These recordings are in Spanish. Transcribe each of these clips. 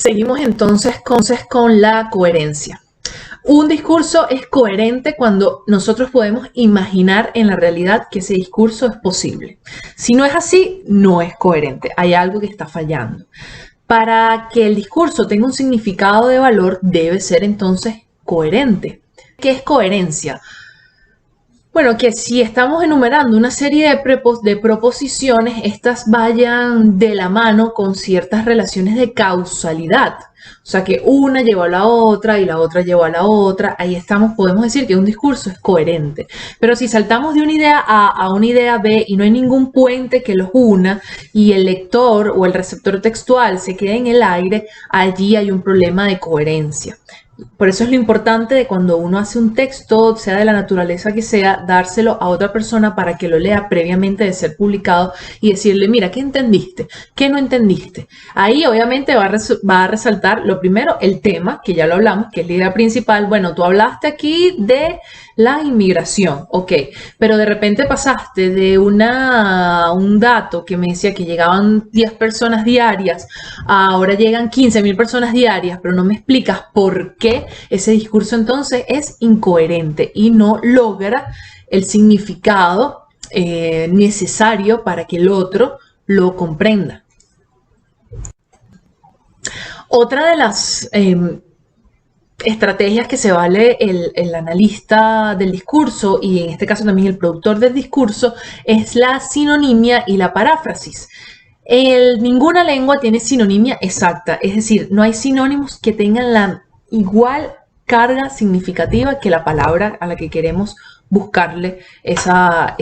Seguimos entonces con la coherencia. Un discurso es coherente cuando nosotros podemos imaginar en la realidad que ese discurso es posible. Si no es así, no es coherente. Hay algo que está fallando. Para que el discurso tenga un significado de valor, debe ser entonces coherente. ¿Qué es coherencia? Bueno, que si estamos enumerando una serie de proposiciones, estas vayan de la mano con ciertas relaciones de causalidad. O sea, que una llevó a la otra y la otra llevó a la otra. Ahí estamos, podemos decir que un discurso es coherente. Pero si saltamos de una idea A a una idea B y no hay ningún puente que los una y el lector o el receptor textual se queda en el aire, allí hay un problema de coherencia. Por eso es lo importante de cuando uno hace un texto, sea de la naturaleza que sea, dárselo a otra persona para que lo lea previamente de ser publicado y decirle, mira, ¿qué entendiste? ¿Qué no entendiste? Ahí obviamente va a resaltar lo primero, el tema, que ya lo hablamos, que es la idea principal. Bueno, tú hablaste aquí de la inmigración, ok, pero de repente pasaste de un dato que me decía que llegaban 10 personas diarias, ahora llegan 15.000 personas diarias, pero no me explicas por qué ese discurso entonces es incoherente y no logra el significado necesario para que el otro lo comprenda. Otra de las estrategias que se vale el analista del discurso y en este caso también el productor del discurso es la sinonimia y la paráfrasis. Ninguna lengua tiene sinonimia exacta, es decir, no hay sinónimos que tengan la igual carga significativa que la palabra a la que queremos buscarle esa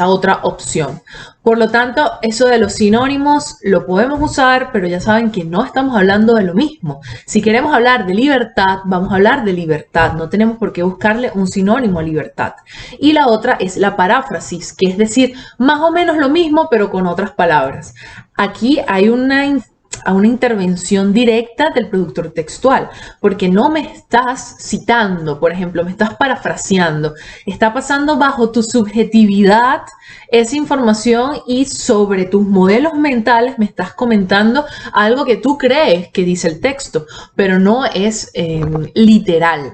otra opción. Por lo tanto, eso de los sinónimos lo podemos usar, pero ya saben que no estamos hablando de lo mismo. Si queremos hablar de libertad, vamos a hablar de libertad. No tenemos por qué buscarle un sinónimo a libertad. Y la otra es la paráfrasis, que es decir, más o menos lo mismo, pero con otras palabras. Aquí hay una intervención directa del productor textual, porque no me estás citando, por ejemplo, me estás parafraseando, está pasando bajo tu subjetividad esa información y sobre tus modelos mentales me estás comentando algo que tú crees que dice el texto, pero no es literal.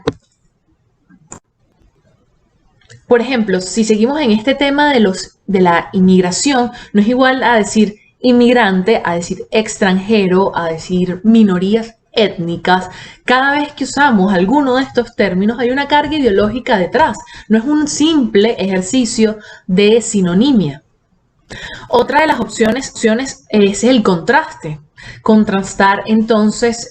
Por ejemplo, si seguimos en este tema de la inmigración, no es igual a decir inmigrante, a decir extranjero, a decir minorías étnicas. Cada vez que usamos alguno de estos términos hay una carga ideológica detrás. No es un simple ejercicio de sinonimia. Otra de las opciones es el contraste. Contrastar entonces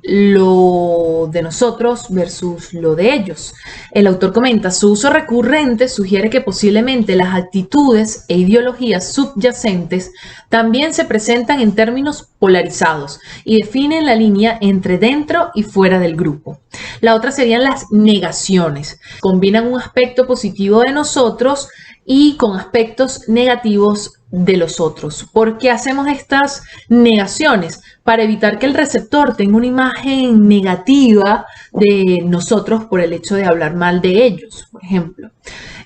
lo de nosotros versus lo de ellos. El autor comenta, su uso recurrente sugiere que posiblemente las actitudes e ideologías subyacentes también se presentan en términos polarizados y definen la línea entre dentro y fuera del grupo. La otra serían las negaciones. Combinan un aspecto positivo de nosotros y con aspectos negativos de los otros. ¿Por qué hacemos estas negaciones? Para evitar que el receptor tenga una imagen negativa de nosotros por el hecho de hablar mal de ellos, por ejemplo.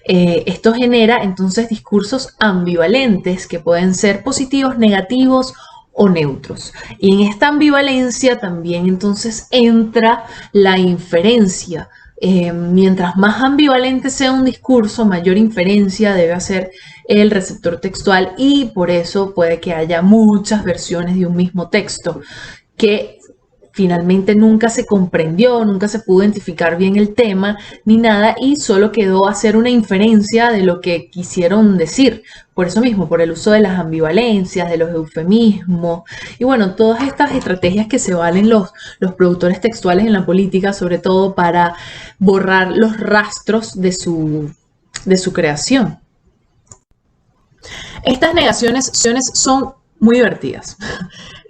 Esto genera entonces discursos ambivalentes que pueden ser positivos, negativos o neutros. Y en esta ambivalencia también entonces entra la inferencia. Mientras más ambivalente sea un discurso, mayor inferencia debe hacer el receptor textual y por eso puede que haya muchas versiones de un mismo texto que finalmente nunca se comprendió, nunca se pudo identificar bien el tema ni nada y solo quedó hacer una inferencia de lo que quisieron decir. Por eso mismo, por el uso de las ambivalencias, de los eufemismos y bueno, todas estas estrategias que se valen los productores textuales en la política, sobre todo para borrar los rastros de su creación. Estas negaciones son muy divertidas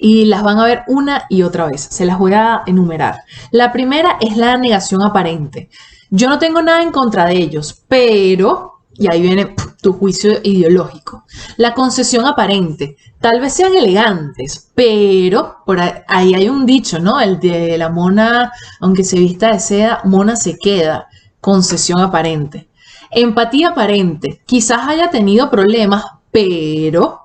y las van a ver una y otra vez. Se las voy a enumerar. La primera es la negación aparente. Yo no tengo nada en contra de ellos, pero... Y ahí viene tu juicio ideológico. La concesión aparente. Tal vez sean elegantes, pero por ahí hay un dicho, ¿no? El de la mona, aunque se vista de seda, mona se queda. Concesión aparente. Empatía aparente. Quizás haya tenido problemas, pero...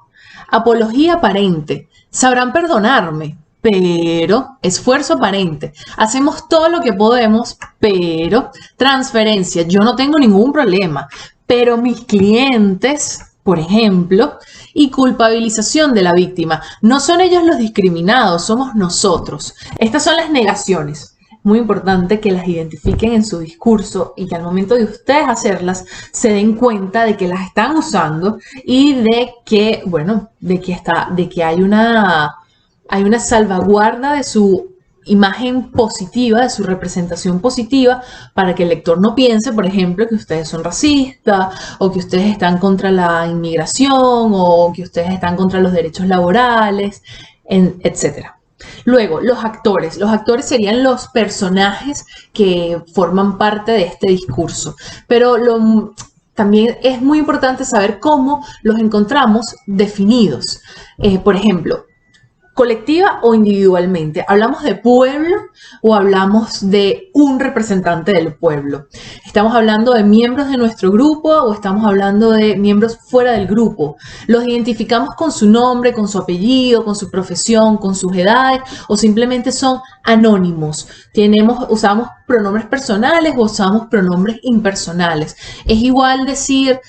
Apología aparente. Sabrán perdonarme, pero esfuerzo aparente. Hacemos todo lo que podemos, pero transferencia. Yo no tengo ningún problema, pero mis clientes, por ejemplo, y culpabilización de la víctima. No son ellos los discriminados, somos nosotros. Estas son las negaciones. Muy importante que las identifiquen en su discurso y que al momento de ustedes hacerlas se den cuenta de que las están usando y de que, bueno, de que hay una salvaguarda de su imagen positiva, de su representación positiva, para que el lector no piense, por ejemplo, que ustedes son racistas o que ustedes están contra la inmigración o que ustedes están contra los derechos laborales, etcétera. Luego, los actores. Los actores serían los personajes que forman parte de este discurso. Pero también es muy importante saber cómo los encontramos definidos. Por ejemplo, colectiva o individualmente. ¿Hablamos de pueblo o hablamos de un representante del pueblo? ¿Estamos hablando de miembros de nuestro grupo o estamos hablando de miembros fuera del grupo? ¿Los identificamos con su nombre, con su apellido, con su profesión, con sus edades o simplemente son anónimos? ¿Usamos pronombres personales o usamos pronombres impersonales? Es igual decir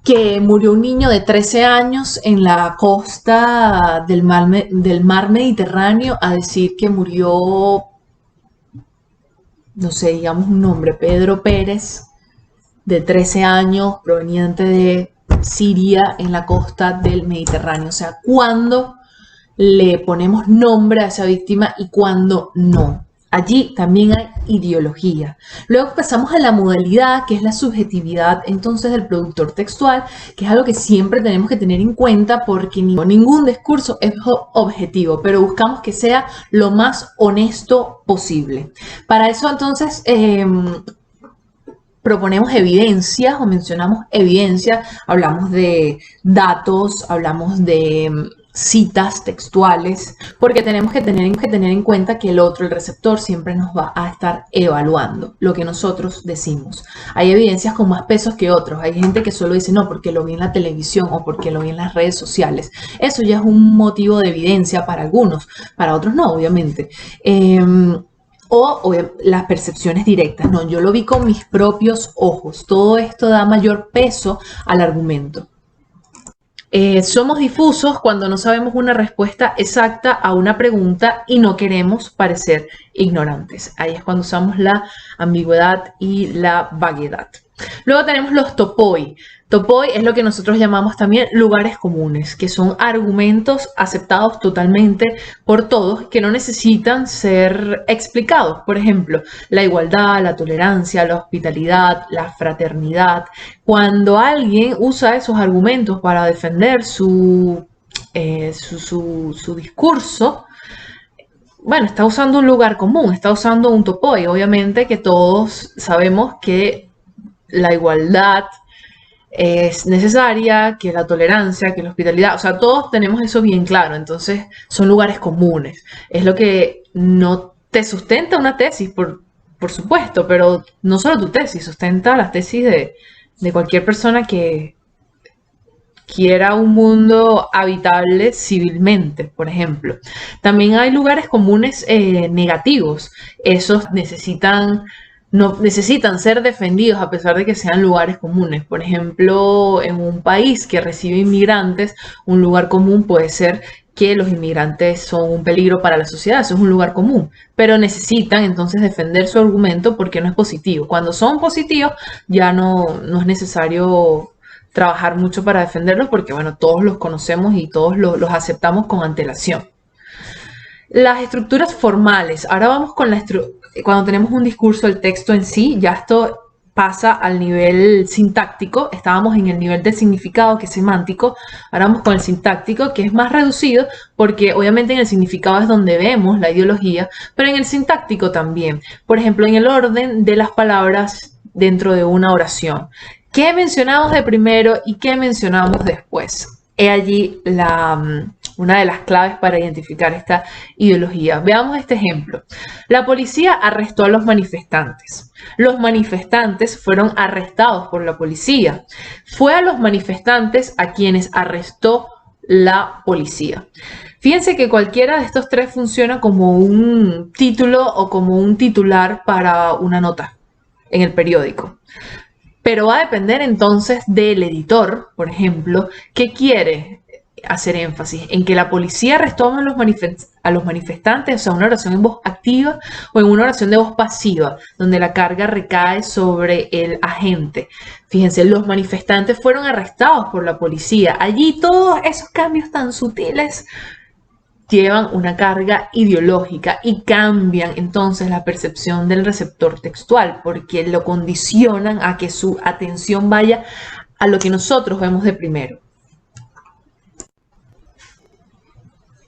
que murió un niño de 13 años en la costa del mar Mediterráneo a decir que murió, no sé, digamos un nombre, Pedro Pérez, de 13 años, proveniente de Siria, en la costa del Mediterráneo. O sea, ¿cuándo le ponemos nombre a esa víctima y cuándo no? Allí también hay ideología. Luego pasamos a la modalidad, que es la subjetividad entonces del productor textual, que es algo que siempre tenemos que tener en cuenta porque ningún discurso es objetivo, pero buscamos que sea lo más honesto posible. Para eso entonces proponemos evidencias o mencionamos evidencias, hablamos de datos, hablamos de citas textuales, porque tenemos que tener en cuenta que el otro, el receptor, siempre nos va a estar evaluando lo que nosotros decimos. Hay evidencias con más pesos que otros. Hay gente que solo dice no porque lo vi en la televisión o porque lo vi en las redes sociales. Eso ya es un motivo de evidencia para algunos, para otros no, obviamente. O las percepciones directas. No, yo lo vi con mis propios ojos. Todo esto da mayor peso al argumento. Somos difusos cuando no sabemos una respuesta exacta a una pregunta y no queremos parecer ignorantes. Ahí es cuando usamos la ambigüedad y la vaguedad. Luego tenemos los topoi. Topoi es lo que nosotros llamamos también lugares comunes, que son argumentos aceptados totalmente por todos que no necesitan ser explicados. Por ejemplo, la igualdad, la tolerancia, la hospitalidad, la fraternidad. Cuando alguien usa esos argumentos para defender su discurso, bueno, está usando un lugar común, está usando un topoi. Obviamente que todos sabemos que la igualdad es necesaria, que la tolerancia, que la hospitalidad, o sea, todos tenemos eso bien claro, entonces son lugares comunes. Es lo que no te sustenta una tesis, por supuesto, pero no solo tu tesis, sustenta las tesis de cualquier persona que quiera un mundo habitable civilmente, por ejemplo. También hay lugares comunes negativos. Esos no necesitan ser defendidos a pesar de que sean lugares comunes. Por ejemplo, en un país que recibe inmigrantes, un lugar común puede ser que los inmigrantes son un peligro para la sociedad. Eso es un lugar común. Pero necesitan entonces defender su argumento porque no es positivo. Cuando son positivos ya no es necesario trabajar mucho para defenderlos porque, bueno, todos los conocemos y todos los aceptamos con antelación. Las estructuras formales. Ahora vamos con cuando tenemos un discurso, el texto en sí, ya esto pasa al nivel sintáctico. Estábamos en el nivel del significado, que es semántico. Ahora vamos con el sintáctico, que es más reducido, porque obviamente en el significado es donde vemos la ideología, pero en el sintáctico también. Por ejemplo, en el orden de las palabras dentro de una oración. ¿Qué mencionamos de primero y qué mencionamos después? He allí una de las claves para identificar esta ideología. Veamos este ejemplo. La policía arrestó a los manifestantes. Los manifestantes fueron arrestados por la policía. Fue a los manifestantes a quienes arrestó la policía. Fíjense que cualquiera de estos tres funciona como un título o como un titular para una nota en el periódico. Pero va a depender entonces del editor, por ejemplo, que quiere hacer énfasis en que la policía arrestó a los manifestantes, o sea, una oración en voz activa o en una oración de voz pasiva, donde la carga recae sobre el agente. Fíjense, los manifestantes fueron arrestados por la policía. Allí todos esos cambios tan sutiles llevan una carga ideológica y cambian entonces la percepción del receptor textual, porque lo condicionan a que su atención vaya a lo que nosotros vemos de primero.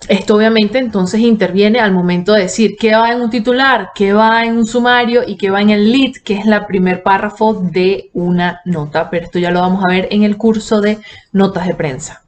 Esto obviamente entonces interviene al momento de decir qué va en un titular, qué va en un sumario y qué va en el lead, que es el primer párrafo de una nota. Pero esto ya lo vamos a ver en el curso de notas de prensa.